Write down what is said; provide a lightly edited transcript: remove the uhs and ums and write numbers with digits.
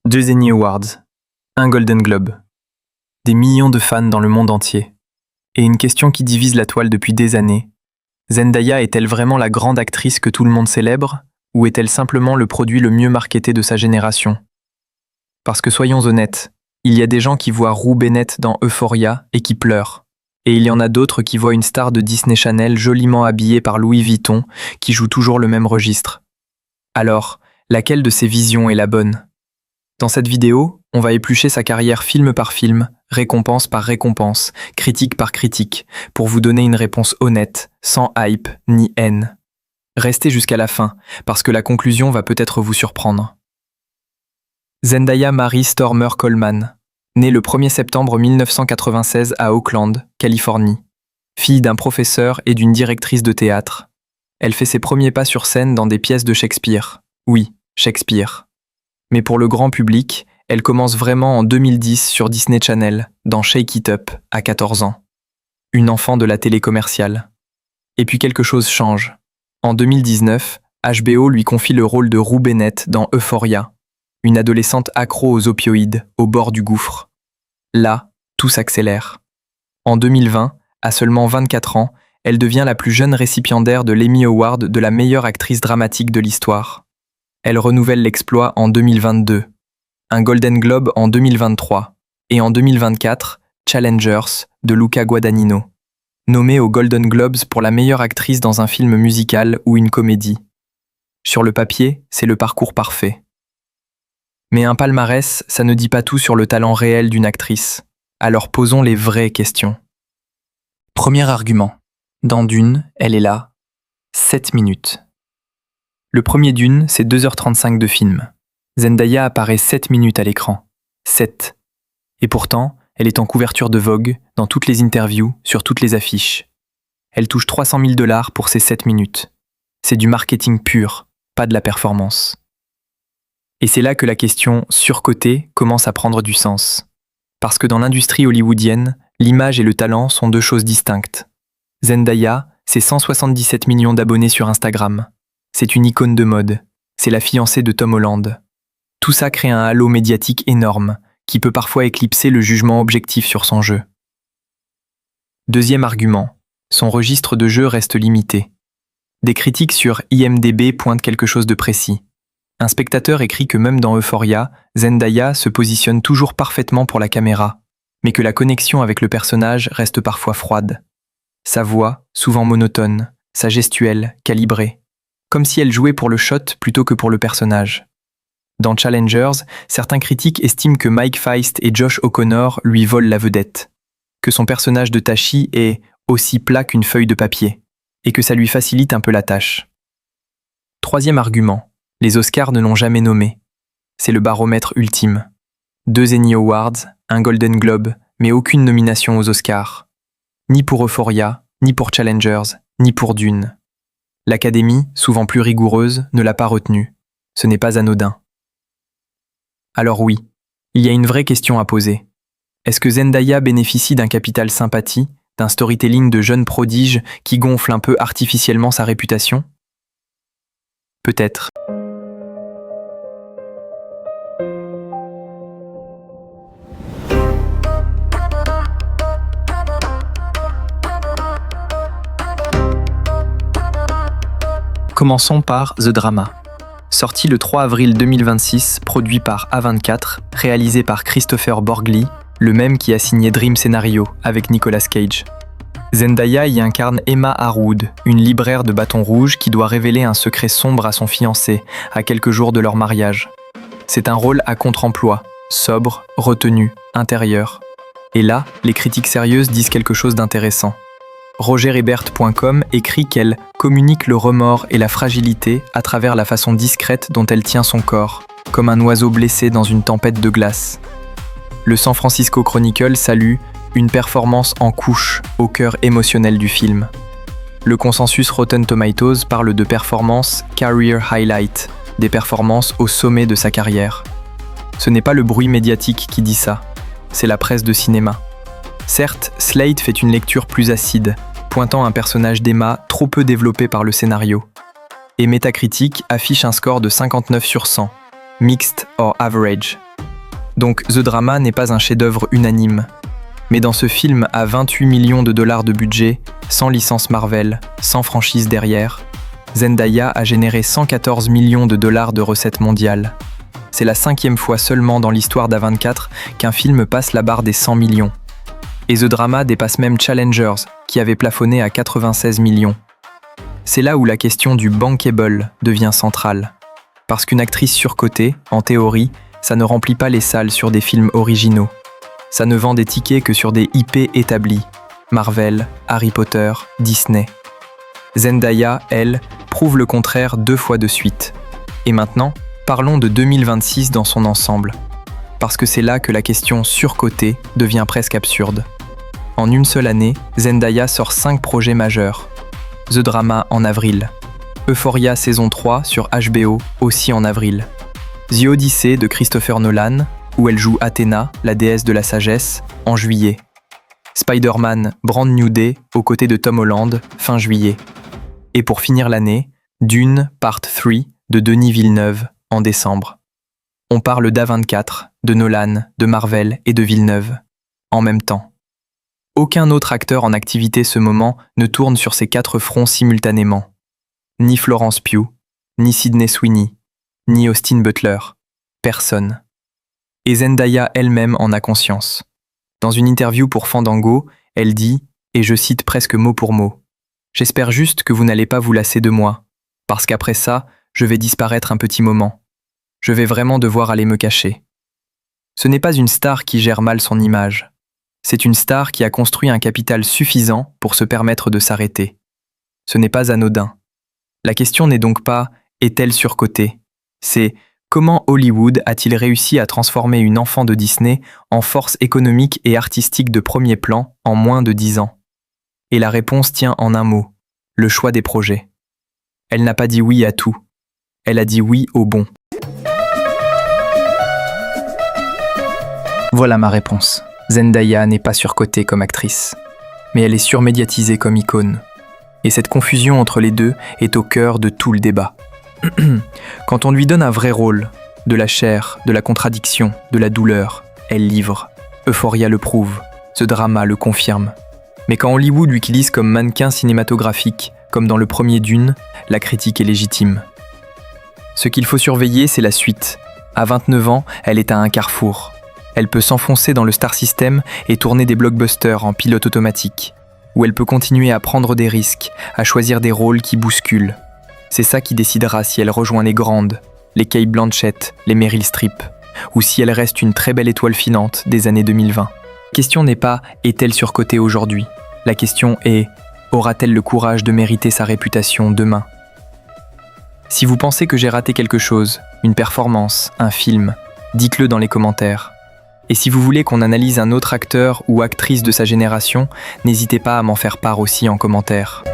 Deux Emmy Awards, un Golden Globe, des millions de fans dans le monde entier, et une question qui divise la toile depuis des années. Zendaya est-elle vraiment la grande actrice que tout le monde célèbre, ou est-elle simplement le produit le mieux marketé de sa génération? Parce que soyons honnêtes, il y a des gens qui voient Rue Bennett dans Euphoria et qui pleurent, et il y en a d'autres qui voient une star de Disney Channel joliment habillée par Louis Vuitton qui joue toujours le même registre. Alors, laquelle de ces visions est la bonne? Dans cette vidéo, on va éplucher sa carrière film par film, récompense par récompense, critique par critique, pour vous donner une réponse honnête, sans hype ni haine. Restez jusqu'à la fin, parce que la conclusion va peut-être vous surprendre. Zendaya Mary Stormer Coleman, née le 1er septembre 1996 à Oakland, Californie. Fille d'un professeur et d'une directrice de théâtre. Elle fait ses premiers pas sur scène dans des pièces de Shakespeare. Oui, Shakespeare. Mais pour le grand public, elle commence vraiment en 2010 sur Disney Channel, dans Shake It Up, à 14 ans. Une enfant de la télé commerciale. Et puis quelque chose change. En 2019, HBO lui confie le rôle de Rue Bennett dans Euphoria, une adolescente accro aux opioïdes, au bord du gouffre. Là, tout s'accélère. En 2020, à seulement 24 ans, elle devient la plus jeune récipiendaire de l'Emmy Award de la meilleure actrice dramatique de l'histoire. Elle renouvelle l'exploit en 2022, un Golden Globe en 2023 et en 2024, Challengers de Luca Guadagnino, nommée aux Golden Globes pour la meilleure actrice dans un film musical ou une comédie. Sur le papier, c'est le parcours parfait. Mais un palmarès, ça ne dit pas tout sur le talent réel d'une actrice. Alors posons les vraies questions. Premier argument. Dans Dune, elle est là. 7 minutes. Le premier Dune, c'est 2h35 de film. Zendaya apparaît 7 minutes à l'écran. 7. Et pourtant, elle est en couverture de Vogue, dans toutes les interviews, sur toutes les affiches. Elle touche 300 000 $ pour ces 7 minutes. C'est du marketing pur, pas de la performance. Et c'est là que la question « surcoté » commence à prendre du sens. Parce que dans l'industrie hollywoodienne, l'image et le talent sont deux choses distinctes. Zendaya, c'est 177 millions d'abonnés sur Instagram. C'est une icône de mode. C'est la fiancée de Tom Holland. Tout ça crée un halo médiatique énorme, qui peut parfois éclipser le jugement objectif sur son jeu. Deuxième argument, son registre de jeu reste limité. Des critiques sur IMDb pointent quelque chose de précis. Un spectateur écrit que même dans Euphoria, Zendaya se positionne toujours parfaitement pour la caméra, mais que la connexion avec le personnage reste parfois froide. Sa voix, souvent monotone, sa gestuelle, calibrée, comme si elle jouait pour le shot plutôt que pour le personnage. Dans Challengers, certains critiques estiment que Mike Feist et Josh O'Connor lui volent la vedette, que son personnage de Tashi est aussi plat qu'une feuille de papier, et que ça lui facilite un peu la tâche. Troisième argument, les Oscars ne l'ont jamais nommé. C'est le baromètre ultime. 2 Emmy Awards, un Golden Globe, mais aucune nomination aux Oscars. Ni pour Euphoria, ni pour Challengers, ni pour Dune. L'Académie, souvent plus rigoureuse, ne l'a pas retenu. Ce n'est pas anodin. Alors oui, il y a une vraie question à poser. Est-ce que Zendaya bénéficie d'un capital sympathie, d'un storytelling de jeune prodige qui gonfle un peu artificiellement sa réputation? Peut-être. Commençons par The Drama. Sorti le 3 avril 2026, produit par A24, réalisé par Christopher Borgli, le même qui a signé Dream Scenario avec Nicolas Cage. Zendaya y incarne Emma Harwood, une libraire de bâtons rouges qui doit révéler un secret sombre à son fiancé, à quelques jours de leur mariage. C'est un rôle à contre-emploi, sobre, retenu, intérieur. Et là, les critiques sérieuses disent quelque chose d'intéressant. RogerEbert.com écrit qu'elle communique le remords et la fragilité à travers la façon discrète dont elle tient son corps, comme un oiseau blessé dans une tempête de glace. Le San Francisco Chronicle salue une performance en couche au cœur émotionnel du film. Le consensus Rotten Tomatoes parle de performance career highlight, des performances au sommet de sa carrière. Ce n'est pas le bruit médiatique qui dit ça, c'est la presse de cinéma. Certes, Slate fait une lecture plus acide, pointant un personnage d'Emma trop peu développé par le scénario. Et Metacritic affiche un score de 59 sur 100, Mixed or Average. Donc The Drama n'est pas un chef-d'œuvre unanime. Mais dans ce film à 28 millions de dollars de budget, sans licence Marvel, sans franchise derrière, Zendaya a généré 114 millions de dollars de recettes mondiales. C'est la 5e fois seulement dans l'histoire d'A24 qu'un film passe la barre des 100 millions. Et The Drama dépasse même Challengers, qui avait plafonné à 96 millions. C'est là où la question du bankable devient centrale. Parce qu'une actrice surcotée, en théorie, ça ne remplit pas les salles sur des films originaux. Ça ne vend des tickets que sur des IP établis. Marvel, Harry Potter, Disney. Zendaya, elle, prouve le contraire 2 fois de suite. Et maintenant, parlons de 2026 dans son ensemble. Parce que c'est là que la question surcotée devient presque absurde. En une seule année, Zendaya sort 5 projets majeurs. The Drama en avril. Euphoria saison 3 sur HBO, aussi en avril. The Odyssey de Christopher Nolan, où elle joue Athéna, la déesse de la sagesse, en juillet. Spider-Man Brand New Day, aux côtés de Tom Holland, fin juillet. Et pour finir l'année, Dune Part 3 de Denis Villeneuve, en décembre. On parle d'A24, de Nolan, de Marvel et de Villeneuve, en même temps. Aucun autre acteur en activité ce moment ne tourne sur ces 4 fronts simultanément. Ni Florence Pugh, ni Sydney Sweeney, ni Austin Butler. Personne. Et Zendaya elle-même en a conscience. Dans une interview pour Fandango, elle dit, et je cite presque mot pour mot, « J'espère juste que vous n'allez pas vous lasser de moi, parce qu'après ça, je vais disparaître un petit moment. Je vais vraiment devoir aller me cacher. » Ce n'est pas une star qui gère mal son image. C'est une star qui a construit un capital suffisant pour se permettre de s'arrêter. Ce n'est pas anodin. La question n'est donc pas « est-elle surcotée ?» C'est « comment Hollywood a-t-il réussi à transformer une enfant de Disney en force économique et artistique de premier plan en moins de 10 ans ?» Et la réponse tient en un mot, le choix des projets. Elle n'a pas dit oui à tout. Elle a dit oui au bon. Voilà ma réponse. Zendaya n'est pas surcotée comme actrice, mais elle est surmédiatisée comme icône. Et cette confusion entre les deux est au cœur de tout le débat. Quand on lui donne un vrai rôle, de la chair, de la contradiction, de la douleur, elle livre. Euphoria le prouve, The Drama le confirme. Mais quand Hollywood l'utilise comme mannequin cinématographique, comme dans le premier Dune, la critique est légitime. Ce qu'il faut surveiller, c'est la suite. À 29 ans, elle est à un carrefour. Elle peut s'enfoncer dans le star system et tourner des blockbusters en pilote automatique, où elle peut continuer à prendre des risques, à choisir des rôles qui bousculent. C'est ça qui décidera si elle rejoint les grandes, les Cate Blanchett, les Meryl Streep, ou si elle reste une très belle étoile filante des années 2020. La question n'est pas « est-elle surcotée aujourd'hui ?» La question est « aura-t-elle le courage de mériter sa réputation demain ?» Si vous pensez que j'ai raté quelque chose, une performance, un film, dites-le dans les commentaires. Et si vous voulez qu'on analyse un autre acteur ou actrice de sa génération, n'hésitez pas à m'en faire part aussi en commentaire.